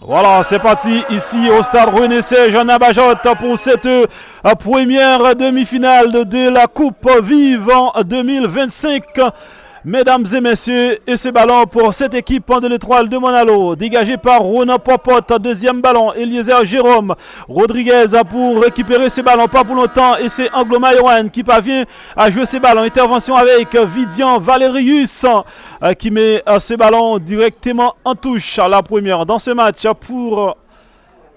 Voilà, c'est parti ici au stade René-Serge Jean Abajot pour cette première demi-finale de la Coupe Vive en 2025. Mesdames et messieurs, et ce ballon pour cette équipe de l'Étoile de Monalo, dégagé par Ronan Popote, deuxième ballon, Eliezer Jérôme Rodriguez pour récupérer ce ballon, pas pour longtemps, et c'est Anglo Mayowan qui parvient à jouer ce ballon. Intervention avec Vidian Valerius qui met ce ballon directement en touche, la première dans ce match pour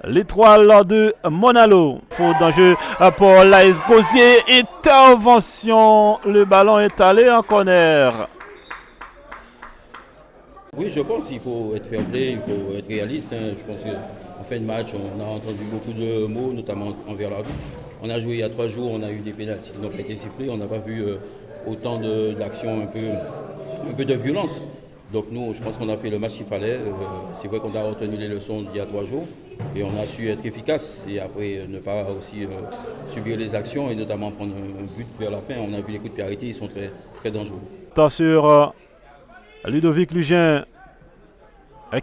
l'Étoile de Monalo. Faute d'un jeu pour l'AS Gosier, intervention, le ballon est allé en corner. Oui, je pense qu'il faut être fair play, il faut être réaliste. Je pense qu'en fin de match, on a entendu beaucoup de mots, notamment envers l'arbitre. On a joué il y a 3 jours, on a eu des pénaltys qui n'ont pas été sifflés, on n'a pas vu autant d'actions, un peu de violence. Donc nous, je pense qu'on a fait le match qu'il fallait. C'est vrai qu'on a retenu les leçons d'il y a 3 jours et on a su être efficace et après ne pas aussi subir les actions et notamment prendre un but vers la fin. On a vu les coups de pied arrêtés, ils sont très, très dangereux. Sur Ludovic Lugin,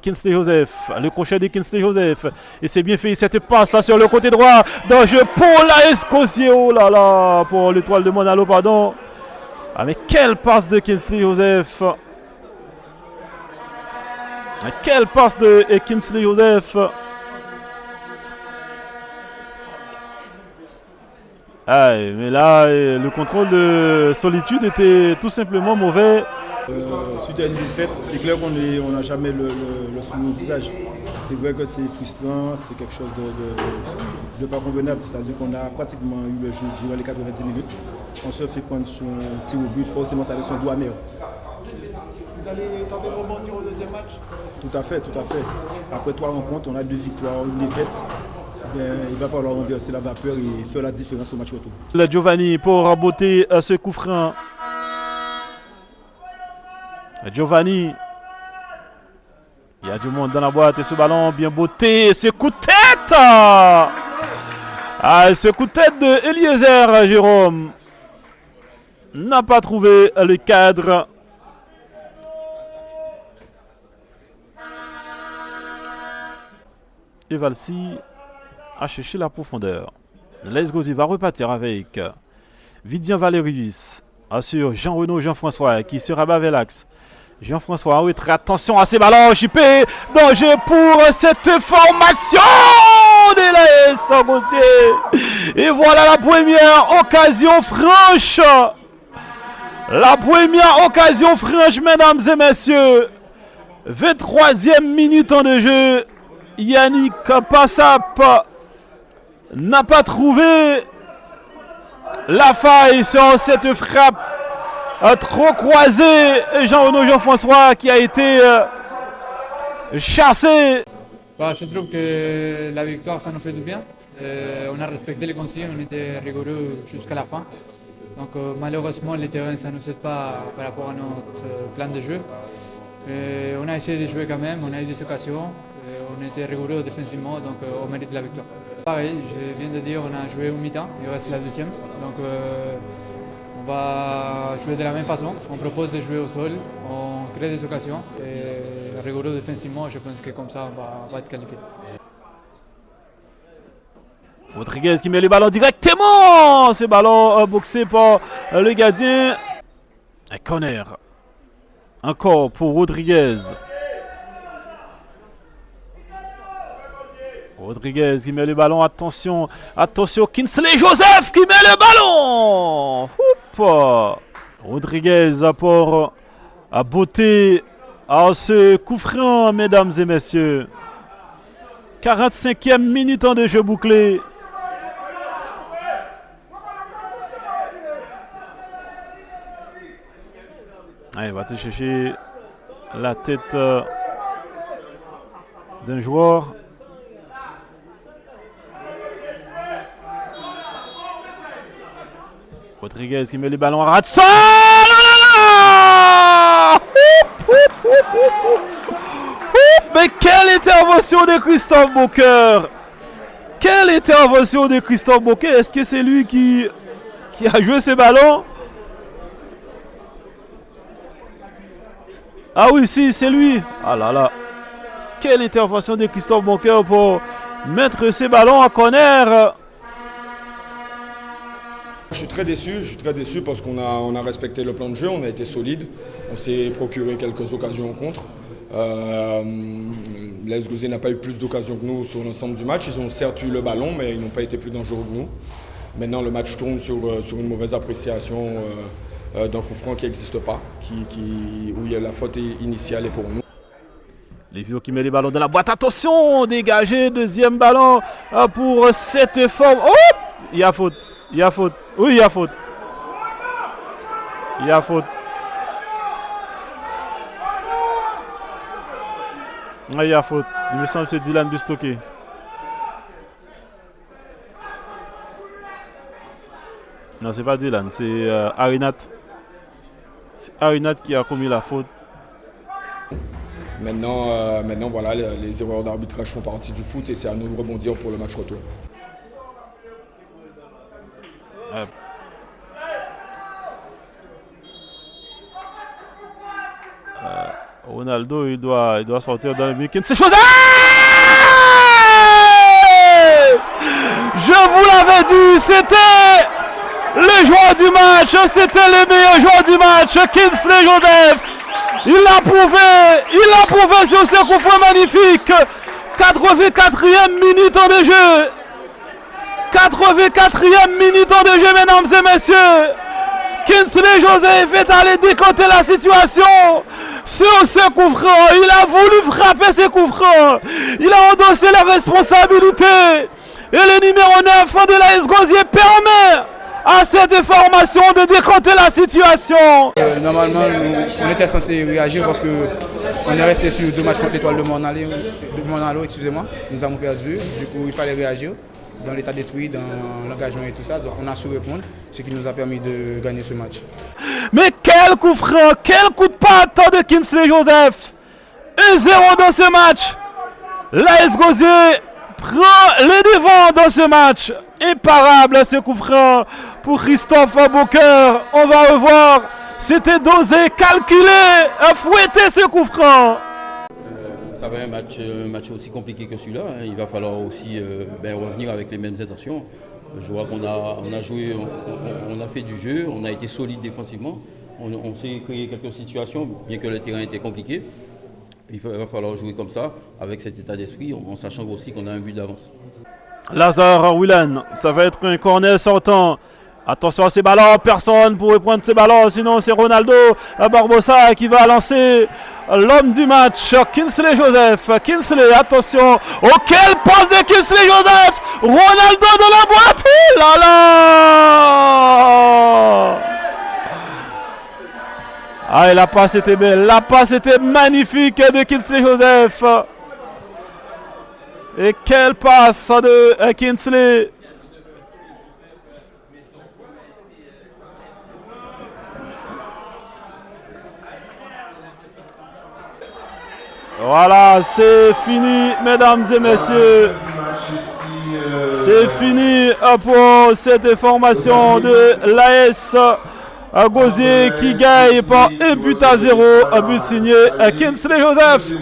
Kinsley Joseph, le crochet de Kinsley Joseph, et c'est bien fait cette passe sur le côté droit, danger pour l'AS Gosier, oh là là, pour l'Étoile de Monalo, pardon. Ah mais quelle passe de Kinsley Joseph, quelle passe de Kinsley Joseph. Ah, mais là, le contrôle de Solitude était tout simplement mauvais. Suite à une défaite, c'est clair qu'on n'a jamais le sourire au visage. C'est vrai que c'est frustrant, c'est quelque chose de pas convenable. C'est-à-dire qu'on a pratiquement eu le jeu durant les 90 minutes. On se fait prendre sur un tir au but, forcément ça laisse un goût amer. Vous allez tenter de rebondir au deuxième match? Tout à fait, tout à fait. Après 3 rencontres, on a 2 victoires, une défaite. Il va falloir renverser la vapeur et faire la différence au match retour. La Giovanni pour botter ce coup franc. Giovanni, il y a du monde dans la boîte et ce ballon bien botté, ce coup de tête, ce coup de tête de Eliezer Jérôme n'a pas trouvé le cadre. Et Valsi a cherché la profondeur. l'AS Gosier va repartir avec Vidian Valerius sur Jean-Renaud Jean-François qui se rabat vers l'axe. Jean-François en retrait, attention à ces ballons chippés, danger pour cette formation de l'AS Gosier. Et voilà la première occasion franche. La première occasion franche, mesdames et messieurs. 23e minute de jeu. Yannick Passap n'a pas trouvé la faille sur cette frappe trop croisé, Jean-Renaud Jean-François qui a été chassé. Je trouve que la victoire, ça nous fait du bien. On a respecté les consignes, on était rigoureux jusqu'à la fin. Donc malheureusement, le terrain, ça ne nous aide pas par rapport à notre plan de jeu. On a essayé de jouer quand même, on a eu des occasions. On était rigoureux défensivement, donc on mérite la victoire. Pareil, je viens de dire, on a joué au mi-temps, il reste la deuxième. Donc on va jouer de la même façon, on propose de jouer au sol, on crée des occasions et rigoureux défensivement, je pense que comme ça on va être qualifié. Rodriguez qui met le ballon directement, ce ballon boxé par le gardien. Un corner, encore pour Rodriguez. Rodriguez qui met le ballon, attention, attention, Kinsley Joseph qui met le ballon. Oups. Rodriguez pour à beauté à ce coup franc, mesdames et messieurs. 45e minute de jeu bouclé. Allez, va te chercher la tête d'un joueur. Rodriguez qui met le ballon à Ratson. Mais quelle intervention de Christophe Bocquer! Quelle intervention de Christophe Bocquer! Est-ce que c'est lui qui a joué ce ballon? Ah oui, si, c'est lui. Ah là là. quelle intervention de Christophe Boncoeur pour mettre ces ballons en corner. Je suis très déçu parce qu'on a respecté le plan de jeu, on a été solide, on s'est procuré quelques occasions en contre. L'AS Gosier n'a pas eu plus d'occasions que nous sur l'ensemble du match. Ils ont certes eu le ballon, mais ils n'ont pas été plus dangereux que nous. Maintenant, le match tourne sur une mauvaise appréciation d'un coup franc qui n'existe pas, où la faute initiale est pour nous. Les vieux qui met les ballons dans la boîte. Attention, dégagé, deuxième ballon pour cette forme. Oh, il y a faute. Il y a faute. Oui, il y a faute. Il y a faute. Il y a faute. Il me semble que c'est Dylan Bistoké. Non, c'est pas Dylan, c'est Arinat. C'est Arinat qui a commis la faute. Maintenant, voilà, les erreurs d'arbitrage font partie du foot et c'est à nous de rebondir pour le match retour. Ronaldo, il doit sortir dans le week-end. C'est chose. Je vous l'avais dit, c'était le joueur du match, c'était le meilleur joueur du match, Kingsley Joseph. Il l'a prouvé sur ce coup franc magnifique. 84e minute de jeu. 84e minute de jeu, mesdames et messieurs. Kingsley Joseph est allé décompter la situation sur ce coup franc. Il a voulu frapper ce coup franc. Il a endossé la responsabilité. Et le numéro 9 de l'AS Gosier permet à cette formation de décompter la situation. Normalement, on était censé réagir parce qu'on est resté sur 2 matchs contre l'Étoile de Morne-à-l'eau, excusez-moi. Nous avons perdu, du coup il fallait réagir dans l'état d'esprit, dans l'engagement et tout ça. Donc on a su répondre, ce qui nous a permis de gagner ce match. Mais quel coup franc, quel coup de patte de Kingsley Joseph. 1-0 dans ce match. L'AS Gosier prend les devants dans ce match. Imparable ce coup franc pour Christophe Boncoeur. On va revoir. C'était dosé, calculé, fouetté ce coup franc. Ça va un match aussi compliqué que celui-là. Hein. Il va falloir aussi revenir avec les mêmes intentions. Je vois qu'on a joué, on a fait du jeu, on a été solide défensivement. On s'est créé quelques situations, bien que le terrain était compliqué. Il va falloir jouer comme ça, avec cet état d'esprit, en sachant aussi qu'on a un but d'avance. Lazare Willan, ça va être un corner sortant. Attention à ces ballons, personne pourrait prendre ces ballons, sinon c'est Ronaldo Barbosa qui va lancer l'homme du match, Kingsley Joseph. Kingsley, attention, oh quelle passe de Kingsley Joseph. Ronaldo dans la boîte, oh là là. Ah, et la passe était belle, la passe était magnifique de Kingsley Joseph. Et quelle passe de Kingsley. Voilà, c'est fini, mesdames et messieurs. C'est fini pour cette formation de l'AS Gosier qui gagne par 1-0, un but signé Kingsley Joseph.